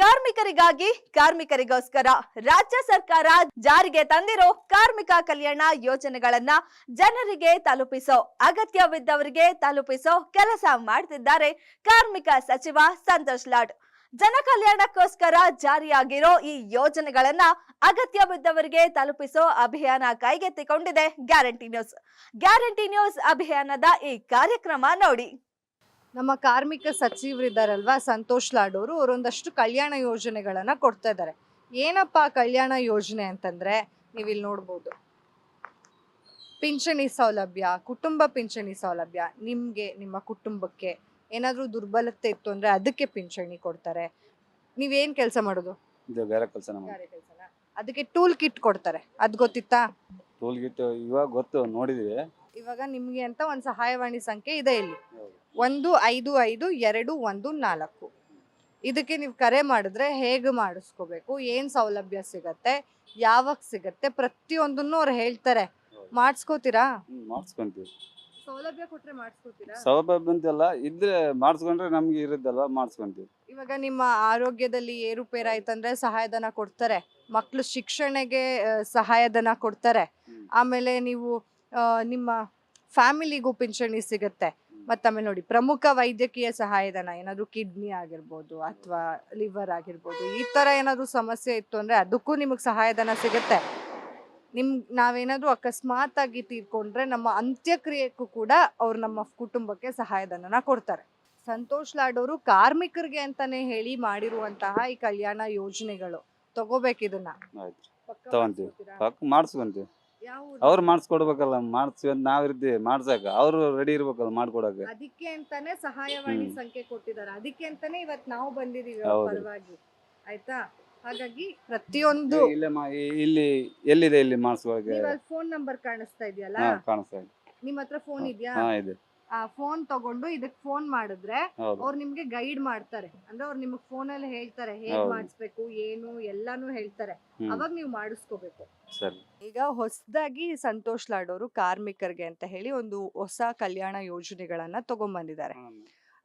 ಕಾರ್ಮಿಕರಿಗಾಗಿ ಕಾರ್ಮಿಕರಿಗೋಸ್ಕರ ರಾಜ್ಯ ಸರ್ಕಾರ ಜಾರಿಗೆ ತಂದಿರೋ ಕಾರ್ಮಿಕ ಕಲ್ಯಾಣ ಯೋಜನೆಗಳನ್ನ ಜನರಿಗೆ ತಲುಪಿಸೋ ಅಗತ್ಯವಿದ್ದವರಿಗೆ ತಲುಪಿಸೋ ಕೆಲಸ ಮಾಡ್ತಿದ್ದಾರೆ ಕಾರ್ಮಿಕ ಸಚಿವ ಸಂತೋಷ್ ಲಾಡ್. ಜನ ಕಲ್ಯಾಣಕ್ಕೋಸ್ಕರ ಜಾರಿಯಾಗಿರೋ ಈ ಯೋಜನೆಗಳನ್ನ ಅಗತ್ಯವಿದ್ದವರಿಗೆ ತಲುಪಿಸೋ ಅಭಿಯಾನ ಕೈಗೆತ್ತಿಕೊಂಡಿದೆ ಗ್ಯಾರಂಟಿ ನ್ಯೂಸ್. ಗ್ಯಾರಂಟಿ ನ್ಯೂಸ್ ಅಭಿಯಾನದ ಈ ಕಾರ್ಯಕ್ರಮ ನೋಡಿ. ನಮ್ಮ ಕಾರ್ಮಿಕ ಸಚಿವರಿದ್ದಾರಲ್ವಾ ಸಂತೋಷ್ ಲಾಡ್ ಅವರು ಅವರೊಂದಷ್ಟು ಕಲ್ಯಾಣ ಯೋಜನೆಗಳನ್ನ ಕೊಡ್ತಾ ಇದ್ದಾರೆ. ಏನಪ್ಪ ಕಲ್ಯಾಣ ಯೋಜನೆ ಅಂತಂದ್ರೆ ನೀವಿಲ್ಲಿ ನೋಡ್ಬೋದು, ಪಿಂಚಣಿ ಸೌಲಭ್ಯ, ಕುಟುಂಬ ಪಿಂಚಣಿ ಸೌಲಭ್ಯ. ನಿಮ್ಗೆ ನಿಮ್ಮ ಕುಟುಂಬಕ್ಕೆ ಏನಾದ್ರೂ ದುರ್ಬಲತೆ ಇತ್ತು ಅಂದ್ರೆ ಅದಕ್ಕೆ ಪಿಂಚಣಿ ಕೊಡ್ತಾರೆ. ನೀವೇನ್ ಕೆಲಸ ಮಾಡೋದು? ಬೇರೆ ಕೆಲಸ ಅದಕ್ಕೆ ಟೂಲ್ ಕಿಟ್ ಕೊಡ್ತಾರೆ, ಅದ್ ಗೊತ್ತಿತ್ತಾ? ಟೂಲ್ ಕಿಟ್ ಇವಾಗ ಗೊತ್ತು, ನೋಡಿದೀವಿ. ಇವಾಗ ನಿಮ್ಗೆ ಅಂತ ಒಂದು ಸಹಾಯವಾಣಿ ಸಂಖ್ಯೆ ಇದೆ ಇಲ್ಲಿ, 155214. ಇದಕ್ಕೆ ನೀವು ಕರೆ ಮಾಡಿದ್ರೆ ಹೇಗೆ ಮಾಡಿಸ್ಕೋಬೇಕು, ಏನ್ ಸೌಲಭ್ಯ ಸಿಗತ್ತೆ, ಯಾವಾಗ ಸಿಗತ್ತೆ, ಪ್ರತಿಯೊಂದನ್ನು ಅವ್ರು ಹೇಳ್ತಾರೆ. ಮಾಡಿಸ್ಕೋತೀರಾ? ಮಾಡಿಸ್ಕೊಂತೀವಿ. ಸೌಲಭ್ಯ ಕೊಟ್ರೆ ಮಾಡಿಸ್ಕೋತೀರಾ? ಸೌಲಭ್ಯ ಅಂತೆಲ್ಲ ಇದ್ರೆ ಮಾಡಿಸ್ಕೊಂಡ್ರೆ ನಮ್ಗೆ ಇರುತ್ತಲ್ವಾ, ಮಾಡಿಸ್ಕೊಂತೀವಿ. ಇವಾಗ ನಿಮ್ಮ ಆರೋಗ್ಯದಲ್ಲಿ ಏರುಪೇರಾಯ್ತಂದ್ರೆ ಸಹಾಯಧನ ಕೊಡ್ತಾರೆ, ಮಕ್ಳು ಶಿಕ್ಷಣೆಗೆ ಸಹಾಯಧನ ಕೊಡ್ತಾರೆ, ಆಮೇಲೆ ನೀವು ನಿಮ್ಮ ಫ್ಯಾಮಿಲಿಗೂ ಪಿಂಚಣಿ ಸಿಗುತ್ತೆ. ಮತ್ತೆ ಆಮೇಲೆ ನೋಡಿ, ಪ್ರಮುಖ ವೈದ್ಯಕೀಯ ಸಹಾಯಧನ, ಏನಾದ್ರು ಕಿಡ್ನಿ ಆಗಿರ್ಬೋದು ಅಥವಾ ಲಿವರ್ ಆಗಿರ್ಬೋದು, ಈ ತರ ಏನಾದ್ರು ಸಮಸ್ಯೆ ಇತ್ತು ಅಂದ್ರೆ ಅದಕ್ಕೂ ನಿಮಗೆ ಸಹಾಯಧನ ಸಿಗುತ್ತೆ. ನಾವೇನಾದ್ರೂ ಅಕಸ್ಮಾತ್ ಆಗಿ ತೀರ್ಕೊಂಡ್ರೆ ನಮ್ಮ ಅಂತ್ಯಕ್ರಿಯೆಗೂ ಕೂಡ ಅವ್ರು ನಮ್ಮ ಕುಟುಂಬಕ್ಕೆ ಸಹಾಯಧನನ ಕೊಡ್ತಾರೆ. ಸಂತೋಷ್ ಲಾಡ್ ಅವರು ಕಾರ್ಮಿಕರಿಗೆ ಅಂತಾನೆ ಹೇಳಿ ಮಾಡಿರುವಂತಹ ಈ ಕಲ್ಯಾಣ ಯೋಜನೆಗಳು. ತಗೋಬೇಕಿದನ್ನ, ತಗೊಂತೀವಿ, ಮಾಡಿಸ್ಕೊಂತೀವಿ. ಅವ್ರು ಮಾಡಿಸ್ಕೊಡ್ಬೇಕಲ್ಲ, ಮಾಡಿಸ್ವಿ ಅಂತ ನಾವಿರ್ತೀವಿ ಮಾಡ್ಸಕ, ಅವ್ರು ರೆಡಿ ಇರ್ಬೇಕಲ್ಲ ಮಾಡ್ಕೊಡಕ್ಕೆ. ಅದಕ್ಕೆ ಅಂತಾನೆ ಸಹಾಯವಾಣಿ ಸಂಖ್ಯೆ ಕೊಟ್ಟಿದ್ದಾರೆ, ಅದಕ್ಕೆ ಅಂತಾನೆ ಇವತ್ ನಾವು ಬಂದಿದೀವಿ ಪರವಾಗಿ. ಆಯ್ತಾ? ಹಾಗಾಗಿ ಪ್ರತಿಯೊಂದು ಇಲ್ಲಿ ಎಲ್ಲಿದೆ ಇಲ್ಲಿ ಮಾಡಿಸ್ಕೊಳಕ್ಕೆ ಫೋನ್ ನಂಬರ್ ಕಾಣಿಸ್ತಾ ಇದೆಯಲ್ಲ, ಕಾಣಿಸ್ತಾ ಇದೆ. ನಿಮ್ ಹತ್ರ ಫೋನ್ ಇದೆಯಾ? ಇದೆ. ಆ ಫೋನ್ ತಗೊಂಡು ಇದಕ್ ಫೋನ್ ಮಾಡಿದ್ರೆ ಅವ್ರು ನಿಮ್ಗೆ ಗೈಡ್ ಮಾಡ್ತಾರೆ. ಅಂದ್ರೆ ಅವ್ರು ನಿಮ್ಗೆ ಫೋನ್ ಅಲ್ಲಿ ಹೇಳ್ತಾರೆ ಹೇಗ್ ಮಾಡಿಸ್ಬೇಕು, ಏನು ಎಲ್ಲಾನು ಹೇಳ್ತಾರೆ. ಅವಾಗ ನೀವು ಮಾಡಿಸ್ಕೋಬೇಕು. ಈಗ ಹೊಸದಾಗಿ ಸಂತೋಷ್ ಲಾಡ್ ಅವರು ಕಾರ್ಮಿಕರಿಗೆ ಅಂತ ಹೇಳಿ ಒಂದು ಹೊಸ ಕಲ್ಯಾಣ ಯೋಜನೆಗಳನ್ನ ತಗೊಂಡ್ಬಂದಿದ್ದಾರೆ.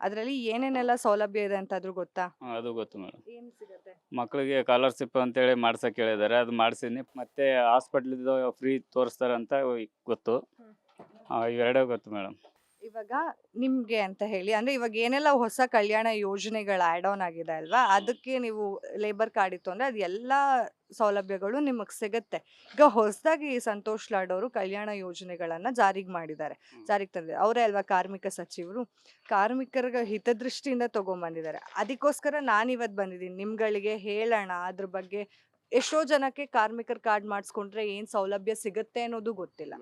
ಅದ್ರಲ್ಲಿ ಏನೇನೆಲ್ಲ ಸೌಲಭ್ಯ ಇದೆ ಅಂತ ಆದ್ರೂ ಗೊತ್ತಾ? ಅದು ಗೊತ್ತು ಮೇಡಮ್. ಏನ್ ಸಿಗುತ್ತೆ? ಮಕ್ಕಳಿಗೆ ಸ್ಕಾಲರ್ಶಿಪ್ ಅಂತೇಳಿ ಮಾಡ್ಸಕ್ ಹೇಳಿದಾರೆ, ಅದು ಮಾಡ್ಸಿನಿ. ಮತ್ತೆ ಹಾಸ್ಪಿಟ್ಲ್ ಫ್ರೀ ತೋರಿಸ್ತಾರೆ ಅಂತ ಗೊತ್ತು. ಇವೆರಡೇ ಗೊತ್ತು ಮೇಡಮ್. ಇವಾಗ ನಿಮ್ಗೆ ಅಂತ ಹೇಳಿ ಅಂದ್ರೆ ಇವಾಗ ಏನೆಲ್ಲ ಹೊಸ ಕಲ್ಯಾಣ ಯೋಜನೆಗಳು ಆಡ್ ಆನ್ ಆಗಿದೆ ಅಲ್ವಾ, ಅದಕ್ಕೆ ನೀವು ಲೇಬರ್ ಕಾರ್ಡ್ ಇತ್ತು ಅಂದ್ರೆ ಅದು ಎಲ್ಲಾ ಸೌಲಭ್ಯಗಳು ನಿಮಗ್ ಸಿಗುತ್ತೆ. ಈಗ ಹೊಸದಾಗಿ ಸಂತೋಷ್ ಲಾಡ್ ಅವರು ಕಲ್ಯಾಣ ಯೋಜನೆಗಳನ್ನ ಜಾರಿಗೆ ತಂದಿದ್ದಾರೆ. ಅವರೇ ಅಲ್ವಾ ಕಾರ್ಮಿಕ ಸಚಿವರು. ಕಾರ್ಮಿಕರ ಹಿತದೃಷ್ಟಿಯಿಂದ ತಗೊಂಡ್ಬಂದಿದ್ದಾರೆ. ಅದಕ್ಕೋಸ್ಕರ ನಾನಿವತ್ ಬಂದಿದ್ದೀನಿ ನಿಮ್ಗಳಿಗೆ ಹೇಳೋಣ ಅದ್ರ ಬಗ್ಗೆ. ಎಷ್ಟೋ ಜನಕ್ಕೆ ಕಾರ್ಮಿಕರ ಕಾರ್ಡ್ ಮಾಡಿಸ್ಕೊಂಡ್ರೆ ಏನ್ ಸೌಲಭ್ಯ ಸಿಗುತ್ತೆ ಅನ್ನೋದು ಗೊತ್ತಿಲ್ಲ.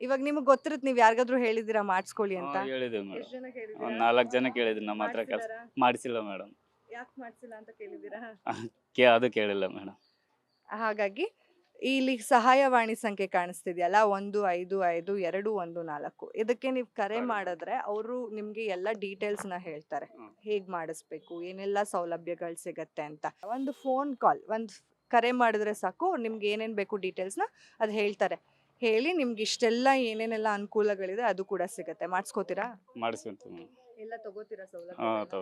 ಇವಾಗ ನಿಮ್ಗೆ ಗೊತ್ತಿರುತ್ತೆ, ನೀವ್ ಯಾರಿಗಾದ್ರೂ ಹೇಳಿದಿರಾ ಮಾಡಿಸ್ಕೊಳ್ಳಿ ಅಂತ? ಎಷ್ಟ್ ಜನ ಹೇಳಿದಿರಾ? 4 ಜನ ಕೇಳಿದ್ರಿ. ನಮ್ಮ ಹತ್ರ ಕೆಲಸ ಮಾಡಿಸಿಲ್ಲ ಮೇಡಮ್. ಯಾಕೆ ಮಾಡಿಸಿಲ್ಲ ಅಂತ ಕೇಳಿದಿರಾ? ಅದು ಕೇಳಿಲ್ಲ ಮೇಡಮ್. ಹಾಗಾಗಿ ಇಲ್ಲಿ ಸಹಾಯವಾಣಿ ಸಂಖ್ಯೆ ಕಾಣಿಸ್ತಿದ್ಯಲ್ಲ, 155214. ಇದಕ್ಕೆ ನೀವು ಕರೆ ಮಾಡಿದ್ರೆ ಅವರು ನಿಮ್ಗೆ ಎಲ್ಲ ಡೀಟೇಲ್ಸ್ ನ ಹೇಳ್ತಾರೆ, ಹೇಗ್ ಮಾಡಿಸ್ಬೇಕು, ಏನೆಲ್ಲ ಸೌಲಭ್ಯಗಳು ಸಿಗತ್ತೆ ಅಂತ. ಒಂದು ಫೋನ್ ಕಾಲ್, ಒಂದು ಕರೆ ಮಾಡಿದ್ರೆ ಸಾಕು, ನಿಮ್ಗೆ ಏನೇನ್ ಬೇಕು ಡೀಟೇಲ್ಸ್ ನ ಅದು ಹೇಳ್ತಾರೆ. ಹೇಳಿ ನಿಮ್ಗೆ ಇಷ್ಟೆಲ್ಲ ಏನೇನೆಲ್ಲ ಅನುಕೂಲಗಳಿದೆ ಅದು ಕೂಡ ಸಿಗತ್ತೆ. ಮಾಡಿಸ್ಕೋತೀರಾ? ಮಾಡಿಸ್ಕೊಂತೀವಿ. ಎಲ್ಲ ತಗೋತೀರಾ ಸೌಲಭ್ಯ?